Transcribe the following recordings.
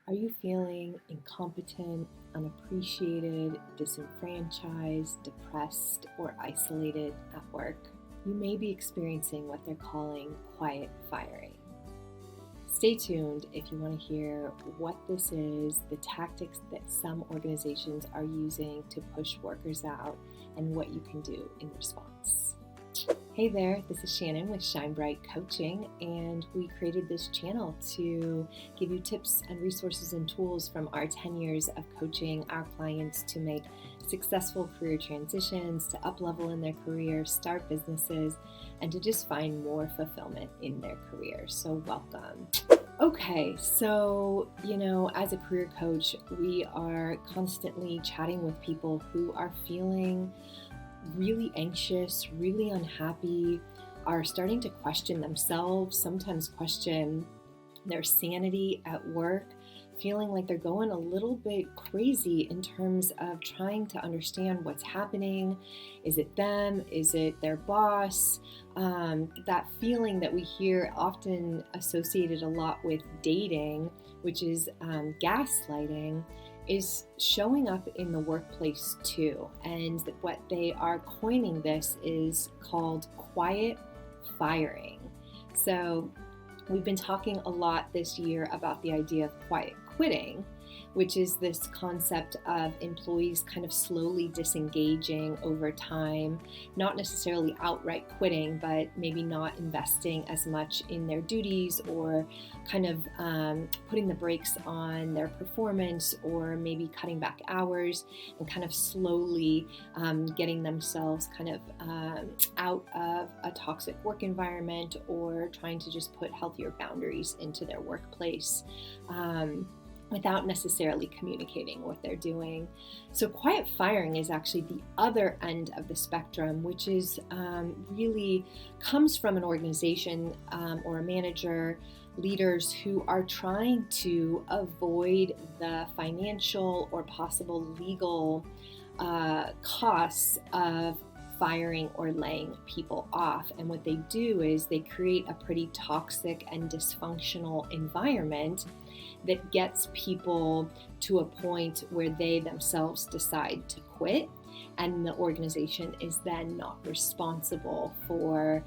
Are you feeling incompetent, unappreciated, disenfranchised, depressed, or isolated at work? You may be experiencing what they're calling quiet firing. Stay tuned if you want to hear what this is, the tactics that some organizations are using to push workers out, and what you can do in response. Hey there, this is Shannon with Shine Bright Coaching, and we created this channel to give you tips and resources and tools from our 10 years of coaching our clients to make successful career transitions, to up-level in their career, start businesses, and to just find more fulfillment in their career. So welcome. Okay, so, as a career coach, we are constantly chatting with people who are feeling really anxious, really unhappy, are starting to question themselves, sometimes question their sanity at work, feeling like they're going a little bit crazy in terms of trying to understand what's happening. Is it them? Is it their boss? That feeling that we hear often associated a lot with dating, which is gaslighting, is showing up in the workplace too. And what they are coining this is called quiet firing. So we've been talking a lot this year about the idea of quiet quitting, which is this concept of employees kind of slowly disengaging over time, not necessarily outright quitting, but maybe not investing as much in their duties, or kind of putting the brakes on their performance, or maybe cutting back hours, and kind of slowly getting themselves kind of out of a toxic work environment, or trying to just put healthier boundaries into their workplace. Without necessarily communicating what they're doing. So quiet firing is actually the other end of the spectrum, which is really comes from an organization or a manager, leaders who are trying to avoid the financial or possible legal costs of firing or laying people off. And what they do is they create a pretty toxic and dysfunctional environment that gets people to a point where they themselves decide to quit, and the organization is then not responsible for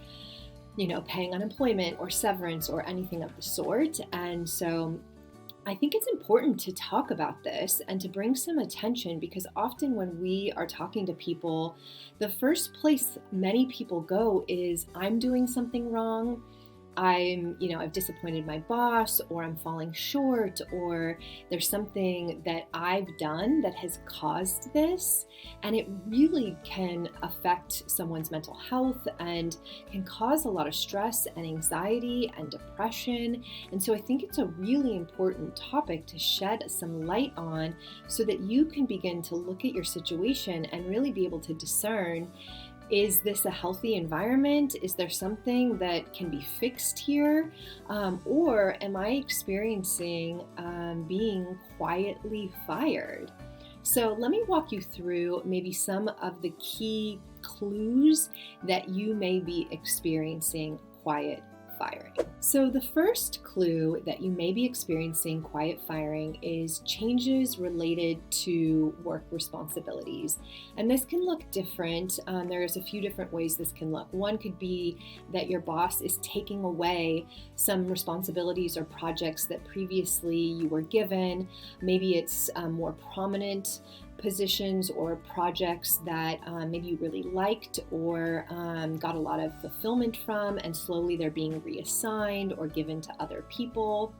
paying unemployment or severance or anything of the sort. And so I think it's important to talk about this and to bring some attention, because often when we are talking to people, the first place many people go is, I'm doing something wrong. I've disappointed my boss, or I'm falling short, or there's something that I've done that has caused this. And it really can affect someone's mental health and can cause a lot of stress and anxiety and depression. And so I think it's a really important topic to shed some light on, so that you can begin to look at your situation and really be able to discern, is this a healthy environment? Is there something that can be fixed here? Or am I experiencing being quietly fired? So let me walk you through maybe some of the key clues that you may be experiencing quiet firing. So the first clue that you may be experiencing quiet firing is changes related to work responsibilities. And this can look different. There's a few different ways this can look. One could be that your boss is taking away some responsibilities or projects that previously you were given. Maybe it's more prominent positions or projects that maybe you really liked, or got a lot of fulfillment from, and slowly they're being reassigned or given to other people.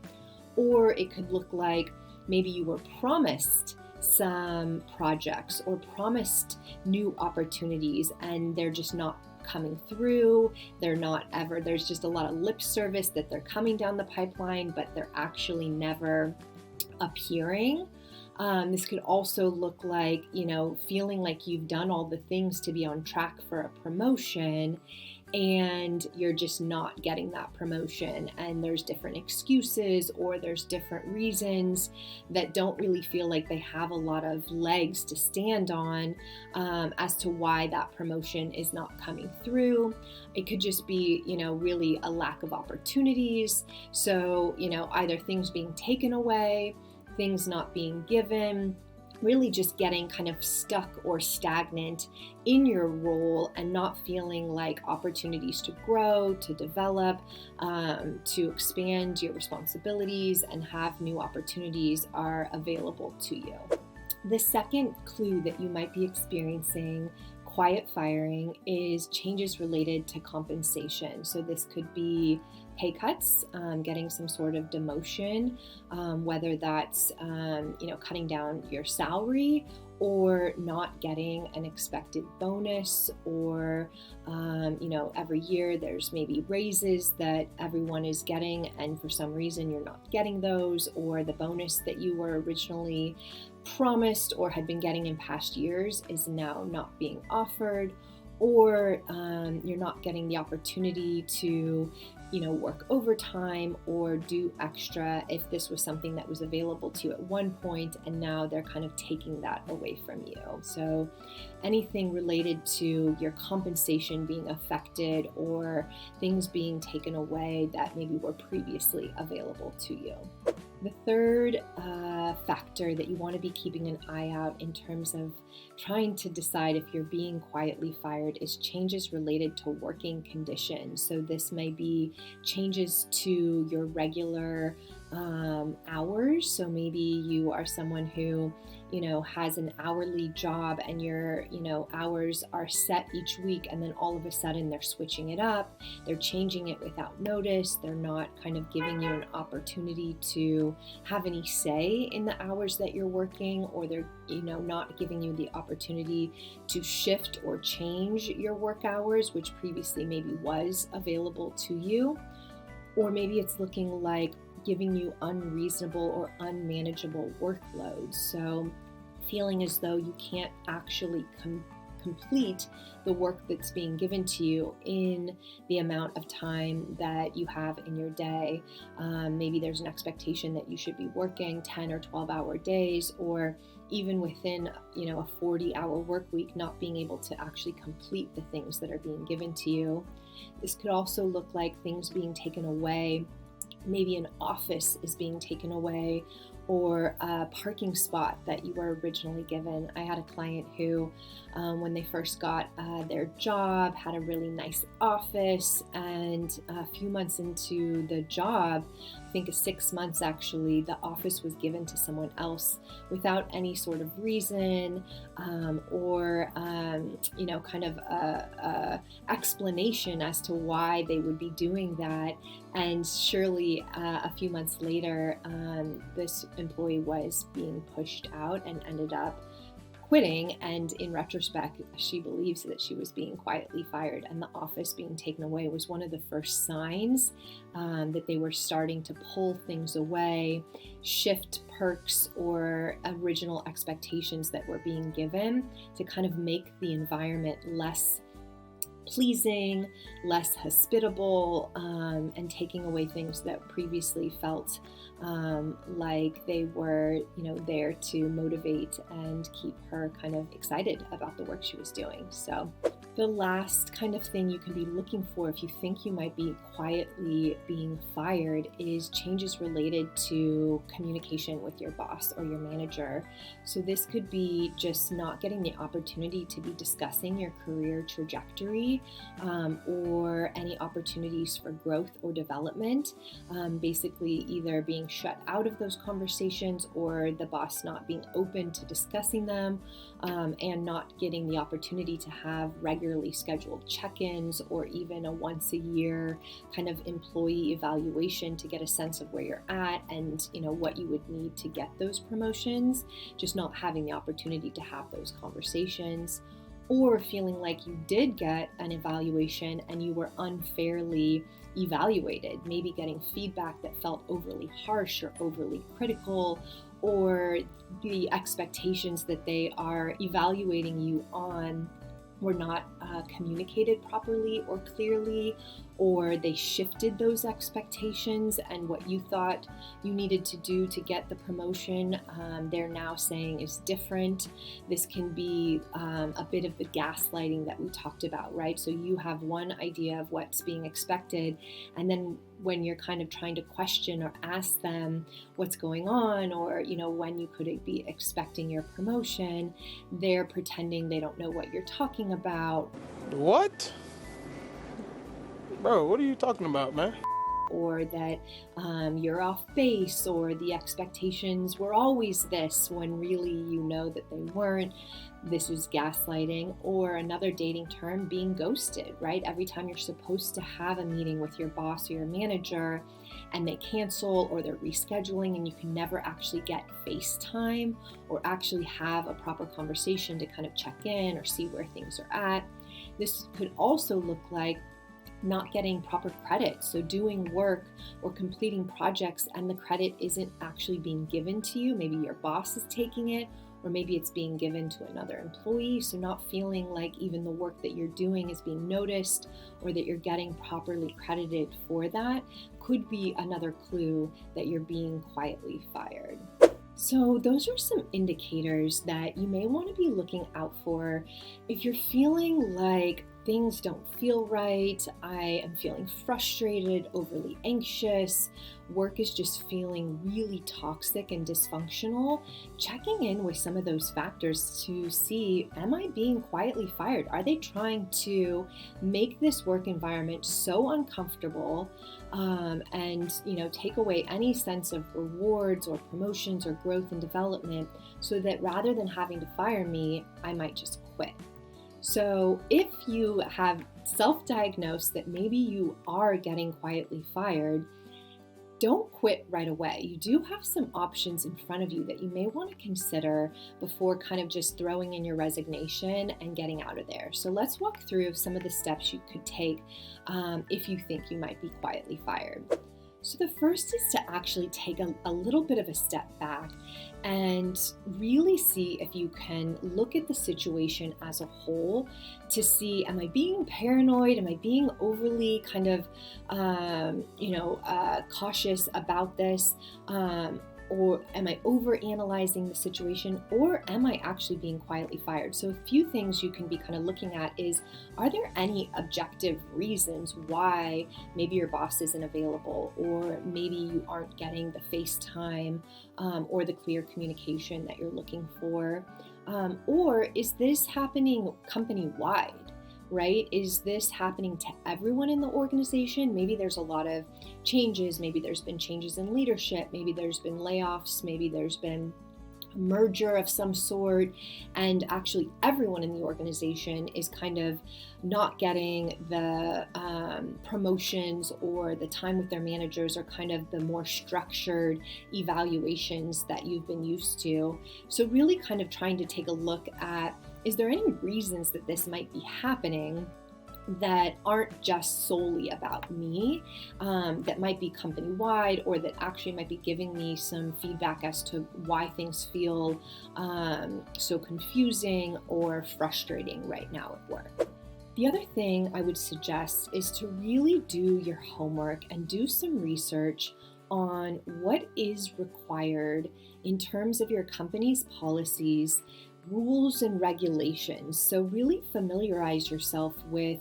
Or it could look like maybe you were promised some projects or promised new opportunities, and they're just not coming through. There's just a lot of lip service that they're coming down the pipeline, but they're actually never appearing. This could also look like, feeling like you've done all the things to be on track for a promotion, and you're just not getting that promotion, and there's different excuses, or there's different reasons that don't really feel like they have a lot of legs to stand on as to why that promotion is not coming through. It could just be, really a lack of opportunities. So, either things being taken away, things not being given, really just getting kind of stuck or stagnant in your role and not feeling like opportunities to grow, to develop, to expand your responsibilities and have new opportunities are available to you. The second clue that you might be experiencing quiet firing is changes related to compensation. So this could be pay cuts, getting some sort of demotion, whether that's cutting down your salary or not getting an expected bonus, or every year there's maybe raises that everyone is getting and for some reason you're not getting those, or the bonus that you were originally promised or had been getting in past years is now not being offered, or you're not getting the opportunity to work overtime or do extra if this was something that was available to you at one point and now they're kind of taking that away from you. So anything related to your compensation being affected or things being taken away that maybe were previously available to you. The third factor that you want to be keeping an eye out in terms of trying to decide if you're being quietly fired is changes related to working conditions. So this may be changes to your regular hours. So maybe you are someone who has an hourly job and your hours are set each week, and then all of a sudden they're switching it up, they're changing it without notice, they're not kind of giving you an opportunity to have any say in the hours that you're working, or they're not giving you the opportunity to shift or change your work hours, which previously maybe was available to you. Or maybe it's looking like giving you unreasonable or unmanageable workloads. So feeling as though you can't actually complete the work that's being given to you in the amount of time that you have in your day. Maybe there's an expectation that you should be working 10 or 12-hour days, or even within a 40-hour work week, not being able to actually complete the things that are being given to you. This could also look like things being taken away. Maybe an office is being taken away, or a parking spot that you were originally given. I had a client who, when they first got their job, had a really nice office, and a few months into the job, I think 6 months actually, the office was given to someone else without any sort of reason or kind of a explanation as to why they would be doing that. And surely a few months later, this employee was being pushed out and ended up quitting. And in retrospect, she believes that she was being quietly fired, and the office being taken away was one of the first signs that they were starting to pull things away, shift perks or original expectations that were being given to kind of make the environment less pleasing, less hospitable, and taking away things that previously felt like they were, there to motivate and keep her kind of excited about the work she was doing. So the last kind of thing you can be looking for if you think you might be quietly being fired is changes related to communication with your boss or your manager. So this could be just not getting the opportunity to be discussing your career trajectory or any opportunities for growth or development. Basically either being shut out of those conversations, or the boss not being open to discussing them, and not getting the opportunity to have regularly scheduled check-ins or even a once a year kind of employee evaluation to get a sense of where you're at and what you would need to get those promotions. Just not having the opportunity to have those conversations, or feeling like you did get an evaluation and you were unfairly evaluated, maybe getting feedback that felt overly harsh or overly critical, or the expectations that they are evaluating you on were not communicated properly or clearly, or they shifted those expectations, and what you thought you needed to do to get the promotion, they're now saying is different. This can be a bit of the gaslighting that we talked about, right? So you have one idea of what's being expected, and then when you're kind of trying to question or ask them what's going on, or, when you could be expecting your promotion, they're pretending they don't know what you're talking about. What? Bro, what are you talking about, man? Or that you're off base, or the expectations were always this when really you know that they weren't. This is gaslighting. Or another dating term, being ghosted, right? Every time you're supposed to have a meeting with your boss or your manager and they cancel or they're rescheduling, and you can never actually get FaceTime or actually have a proper conversation to kind of check in or see where things are at. This could also look like not getting proper credit. So doing work or completing projects and the credit isn't actually being given to you. Maybe your boss is taking it, or maybe it's being given to another employee. So not feeling like even the work that you're doing is being noticed, or that you're getting properly credited for that, could be another clue that you're being quietly fired. So those are some indicators that you may want to be looking out for. If you're feeling like things don't feel right, I am feeling frustrated, overly anxious, work is just feeling really toxic and dysfunctional, checking in with some of those factors to see, am I being quietly fired? Are they trying to make this work environment so uncomfortable and take away any sense of rewards or promotions or growth and development, so that rather than having to fire me, I might just quit? So if you have self-diagnosed that maybe you are getting quietly fired, don't quit right away. You do have some options in front of you that you may want to consider before kind of just throwing in your resignation and getting out of there. So let's walk through some of the steps you could take if you think you might be quietly fired. So the first is to actually take a little bit of a step back and really see if you can look at the situation as a whole to see, am I being paranoid? Am I being overly kind of, cautious about this? Or am I overanalyzing the situation, or am I actually being quietly fired? So a few things you can be kind of looking at is, are there any objective reasons why maybe your boss isn't available, or maybe you aren't getting the FaceTime or the clear communication that you're looking for? Or is this happening company-wide? Right? Is this happening to everyone in the organization? Maybe there's a lot of changes. Maybe there's been changes in leadership. Maybe there's been layoffs. Maybe there's been a merger of some sort. And actually everyone in the organization is kind of not getting the promotions or the time with their managers, or kind of the more structured evaluations that you've been used to. So really kind of trying to take a look at, is there any reasons that this might be happening that aren't just solely about me, that might be company-wide, or that actually might be giving me some feedback as to why things feel so confusing or frustrating right now at work? The other thing I would suggest is to really do your homework and do some research on what is required in terms of your company's policies, rules and regulations. So really familiarize yourself with,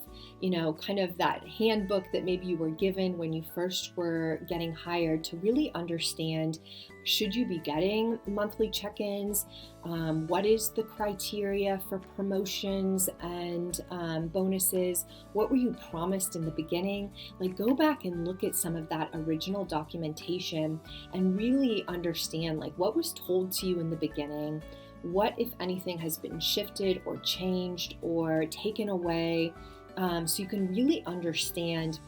kind of that handbook that maybe you were given when you first were getting hired, to really understand, should you be getting monthly check-ins? What is the criteria for promotions and bonuses? What were you promised in the beginning? Like, go back and look at some of that original documentation and really understand, like, what was told to you in the beginning. What, if anything, has been shifted or changed or taken away, so you can really understand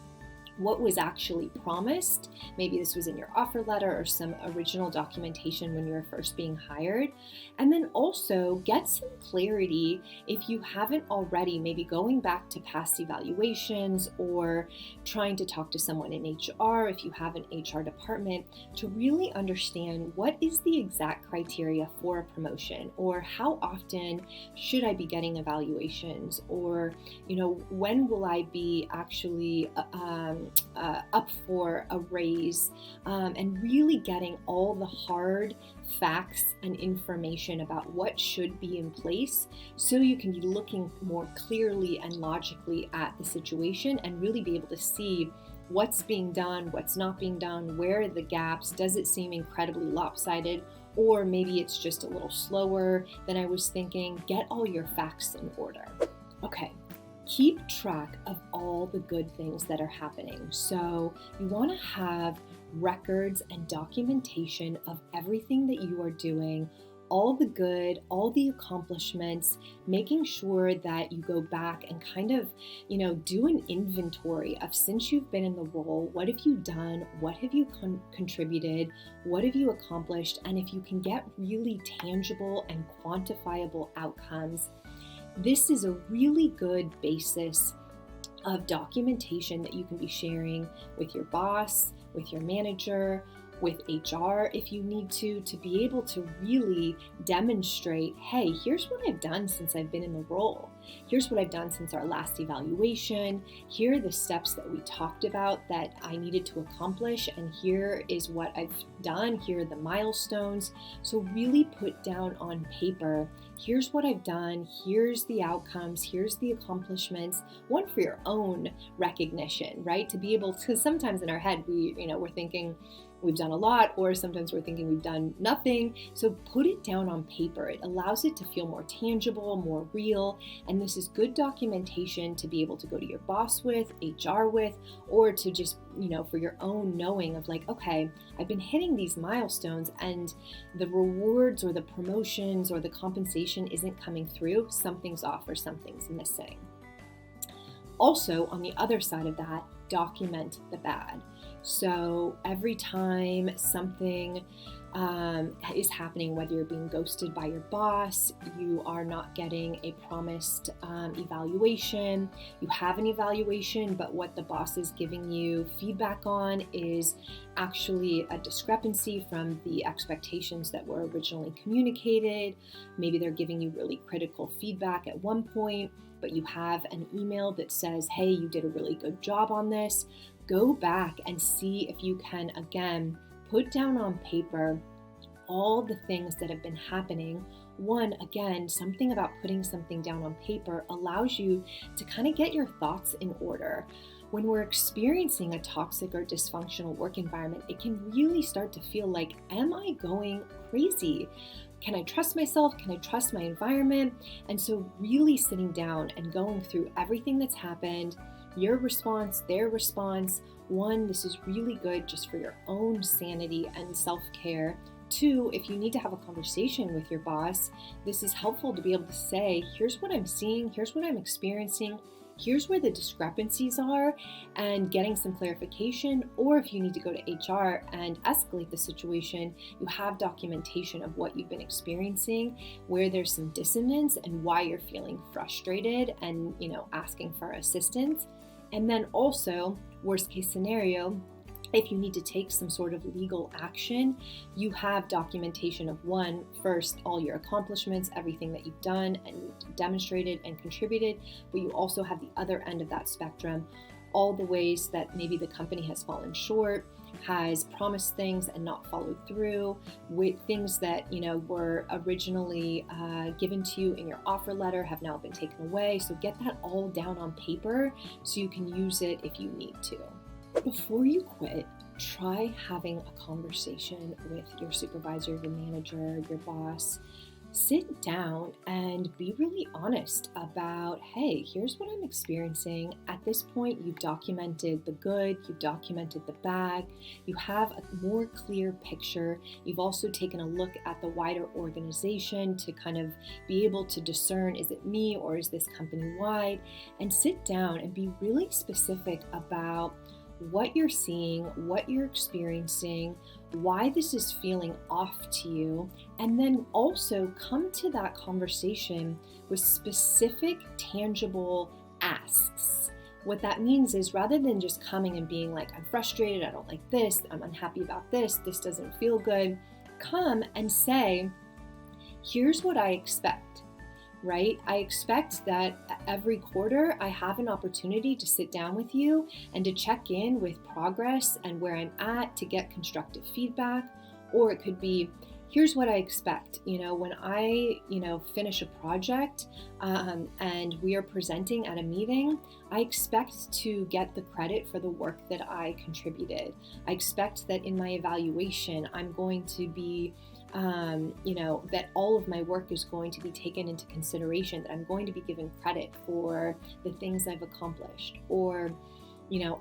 what was actually promised. Maybe this was in your offer letter or some original documentation when you were first being hired. And then also get some clarity, if you haven't already, maybe going back to past evaluations or trying to talk to someone in HR, if you have an HR department, to really understand what is the exact criteria for a promotion, or how often should I be getting evaluations, or when will I be actually up for a raise, and really getting all the hard facts and information about what should be in place, so you can be looking more clearly and logically at the situation and really be able to see what's being done, what's not being done, where are the gaps, does it seem incredibly lopsided, or maybe it's just a little slower than I was thinking. Get all your facts in order. Okay, keep track of all the good things that are happening. So you want to have records and documentation of everything that you are doing, all the good, all the accomplishments, making sure that you go back and kind of, do an inventory of, since you've been in the role, what have you done? What have you contributed? What have you accomplished? And if you can get really tangible and quantifiable outcomes, this is a really good basis of documentation that you can be sharing with your boss, with your manager, with HR if you need to be able to really demonstrate, hey, here's what I've done since I've been in the role. Here's what I've done since our last evaluation. Here are the steps that we talked about that I needed to accomplish, and here is what I've done. Here are the milestones. So really put down on paper, here's what I've done, here's the outcomes, here's the accomplishments, one for your own recognition, right? To be able to, because sometimes in our head, we're thinking, we've done a lot, or sometimes we're thinking we've done nothing. So put it down on paper. It allows it to feel more tangible, more real. And this is good documentation to be able to go to your boss with, HR with, or to just, for your own knowing of like, okay, I've been hitting these milestones and the rewards or the promotions or the compensation isn't coming through. Something's off or something's missing. Also, on the other side of that, document the bad. So every time something is happening, whether you're being ghosted by your boss, you are not getting a promised evaluation, you have an evaluation, but what the boss is giving you feedback on is actually a discrepancy from the expectations that were originally communicated. Maybe they're giving you really critical feedback at one point, but you have an email that says, hey, you did a really good job on this. Go back and see if you can, again, put down on paper all the things that have been happening. One, again, something about putting something down on paper allows you to kind of get your thoughts in order. When we're experiencing a toxic or dysfunctional work environment, it can really start to feel like, am I going crazy? Can I trust myself? Can I trust my environment? And so really sitting down and going through everything that's happened, your response, their response. One, this is really good just for your own sanity and self-care. Two, if you need to have a conversation with your boss, this is helpful to be able to say, here's what I'm seeing, here's what I'm experiencing, here's where the discrepancies are, and getting some clarification. Or if you need to go to HR and escalate the situation, you have documentation of what you've been experiencing, where there's some dissonance and why you're feeling frustrated and, asking for assistance. And then also, worst case scenario, if you need to take some sort of legal action, you have documentation of one, first, all your accomplishments, everything that you've done and demonstrated and contributed, but you also have the other end of that spectrum, all the ways that maybe the company has fallen short, has promised things and not followed through, with things that were originally given to you in your offer letter have now been taken away. So get that all down on paper so you can use it if you need to. Before you quit, try having a conversation with your supervisor, your manager, your boss. Sit down and be really honest about, hey, here's what I'm experiencing. At this point, you've documented the good, you've documented the bad, you have a more clear picture. You've also taken a look at the wider organization to kind of be able to discern, is it me or is this company-wide? And sit down and be really specific about what you're seeing, what you're experiencing, why this is feeling off to you, and then also come to that conversation with specific, tangible asks. What that means is, rather than just coming and being like, I'm frustrated, I don't like this, I'm unhappy about this doesn't feel good, come and say, here's what I expect. Right? I expect that every quarter I have an opportunity to sit down with you and to check in with progress and where I'm at, to get constructive feedback. Or it could be, here's what I expect. When I, finish a project and we are presenting at a meeting, I expect to get the credit for the work that I contributed. I expect that in my evaluation, I'm going to be that all of my work is going to be taken into consideration, that I'm going to be given credit for the things I've accomplished. Or,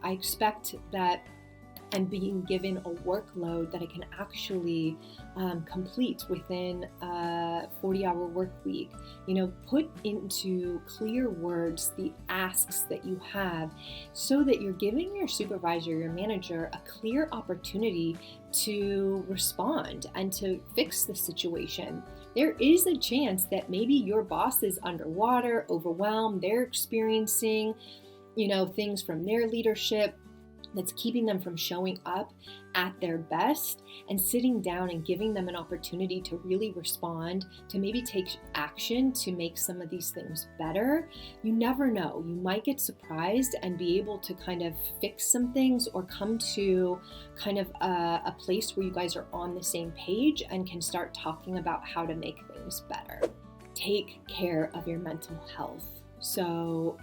I expect that I'm being given a workload that I can actually complete within a 40-hour work week. Put into clear words the asks that you have so that you're giving your supervisor, your manager, a clear opportunity to respond and to fix the situation. There is a chance that maybe your boss is underwater, overwhelmed, they're experiencing, things from their leadership that's keeping them from showing up at their best, and sitting down and giving them an opportunity to really respond, to maybe take action to make some of these things better. You never know. You might get surprised and be able to kind of fix some things or come to kind of a place where you guys are on the same page and can start talking about how to make things better. Take care of your mental health. So,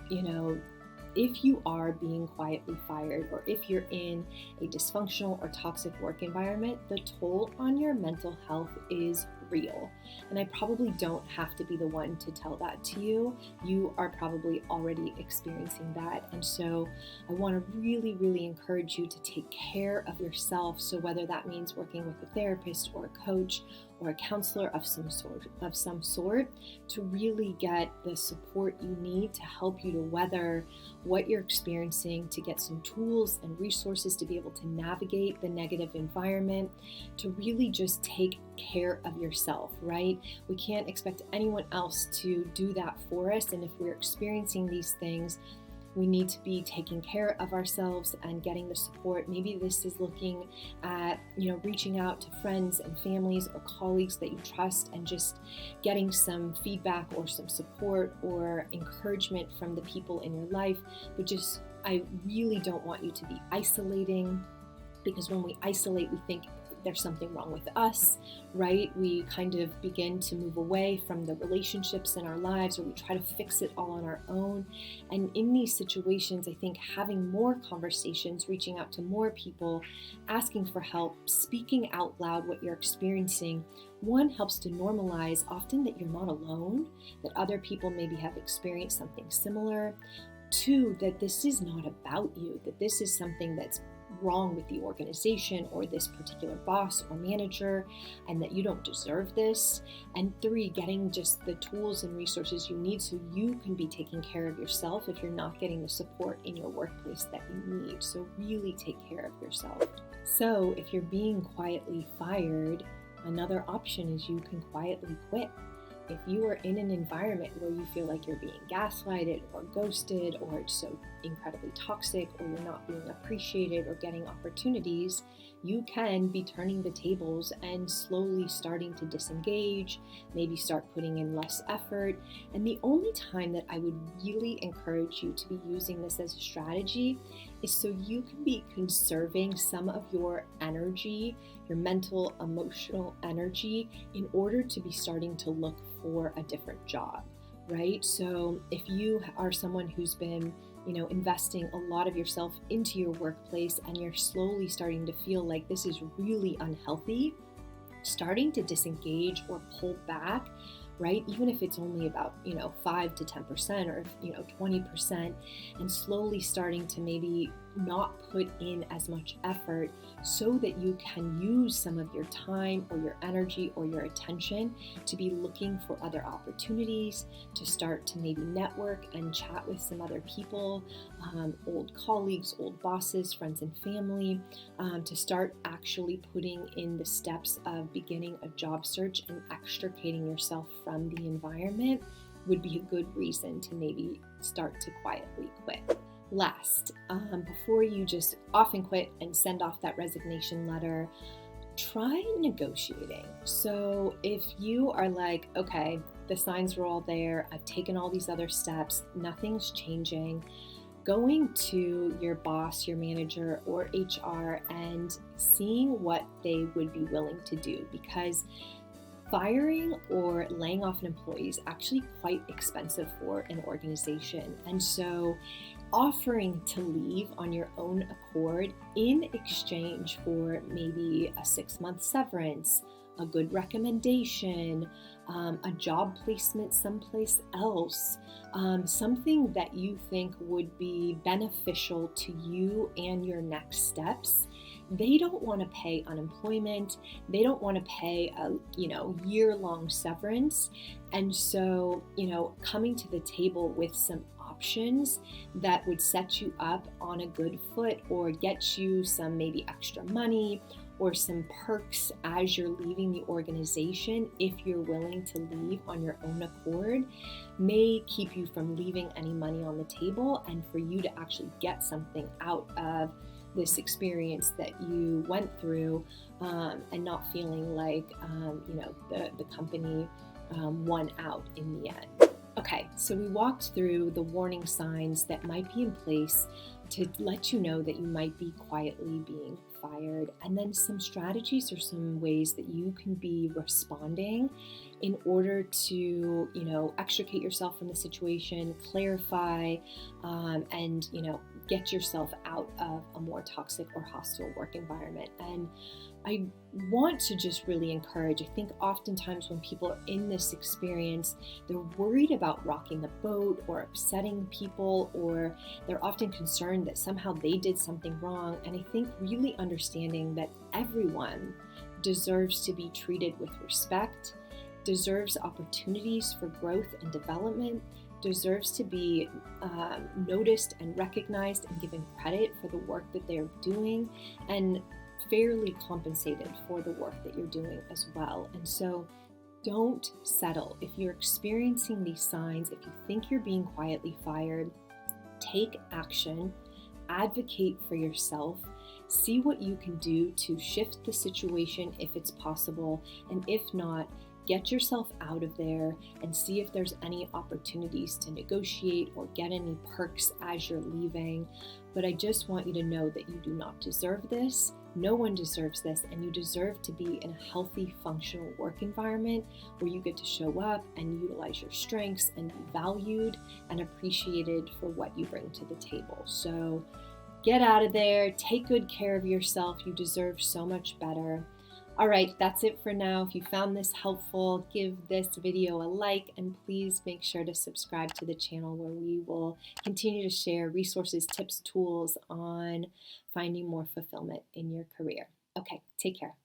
if you are being quietly fired, or if you're in a dysfunctional or toxic work environment, the toll on your mental health is real. And I probably don't have to be the one to tell that to you. You are probably already experiencing that. And so I want to really, really encourage you to take care of yourself. So whether that means working with a therapist or a coach or a counselor of some sort, to really get the support you need to help you to weather what you're experiencing, to get some tools and resources to be able to navigate the negative environment, to really just take care of yourself, right? We can't expect anyone else to do that for us. And if we're experiencing these things, we need to be taking care of ourselves and getting the support. Maybe this is looking at, reaching out to friends and families or colleagues that you trust and just getting some feedback or some support or encouragement from the people in your life. But I really don't want you to be isolating, because when we isolate, we think there's something wrong with us, right? We kind of begin to move away from the relationships in our lives, or we try to fix it all on our own. And in these situations, I think having more conversations, reaching out to more people, asking for help, speaking out loud what you're experiencing, one, helps to normalize often that you're not alone, that other people maybe have experienced something similar. Two, that this is not about you, that this is something that's wrong with the organization or this particular boss or manager, and that you don't deserve this. And three, getting just the tools and resources you need so you can be taking care of yourself if you're not getting the support in your workplace that you need. So really take care of yourself. So if you're being quietly fired, another option is you can quietly quit. If you are in an environment where you feel like you're being gaslighted or ghosted, or it's so incredibly toxic, or you're not being appreciated or getting opportunities, you can be turning the tables and slowly starting to disengage, maybe start putting in less effort. And the only time that I would really encourage you to be using this as a strategy is so you can be conserving some of your energy, your mental, emotional energy, in order to be starting to look for a different job, right? So if you are someone who's been, investing a lot of yourself into your workplace, and you're slowly starting to feel like this is really unhealthy, starting to disengage or pull back, right? Even if it's only about, 5 to 10% or, 20%, and slowly starting to maybe not put in as much effort so that you can use some of your time or your energy or your attention to be looking for other opportunities, to start to maybe network and chat with some other people, old colleagues, old bosses, friends and family, to start actually putting in the steps of beginning a job search and extricating yourself from the environment would be a good reason to maybe start to quietly quit. Last, before you just off and quit and send off that resignation letter, try negotiating. So if you are like, okay, the signs were all there, I've taken all these other steps, nothing's changing, going to your boss, your manager, or HR and seeing what they would be willing to do, because Firing or laying off an employee is actually quite expensive for an organization. And so offering to leave on your own accord in exchange for maybe a 6-month severance, a good recommendation, a job placement someplace else, something that you think would be beneficial to you and your next steps. They don't want to pay unemployment. They don't want to pay a year-long severance. And so, coming to the table with some options that would set you up on a good foot or get you some maybe extra money or some perks as you're leaving the organization, if you're willing to leave on your own accord, may keep you from leaving any money on the table and for you to actually get something out of this experience that you went through, and not feeling like the company won out in the end. Okay, so we walked through the warning signs that might be in place to let you know that you might be quietly being fired, and then some strategies or some ways that you can be responding in order to extricate yourself from the situation, clarify, and get yourself out of a more toxic or hostile work environment. And I want to just really encourage, I think oftentimes when people are in this experience, they're worried about rocking the boat or upsetting people, or they're often concerned that somehow they did something wrong. And I think really understanding that everyone deserves to be treated with respect, deserves opportunities for growth and development, deserves to be noticed and recognized and given credit for the work that they're doing, and fairly compensated for the work that you're doing as well. And so don't settle. If you're experiencing these signs, if you think you're being quietly fired, take action, advocate for yourself, see what you can do to shift the situation if it's possible, and if not, get yourself out of there and see if there's any opportunities to negotiate or get any perks as you're leaving. But I just want you to know that you do not deserve this. No one deserves this, and you deserve to be in a healthy, functional work environment where you get to show up and utilize your strengths and be valued and appreciated for what you bring to the table. So get out of there, take good care of yourself. You deserve so much better. All right, that's it for now. If you found this helpful, give this video a like, and please make sure to subscribe to the channel where we will continue to share resources, tips, tools on finding more fulfillment in your career. Okay, take care.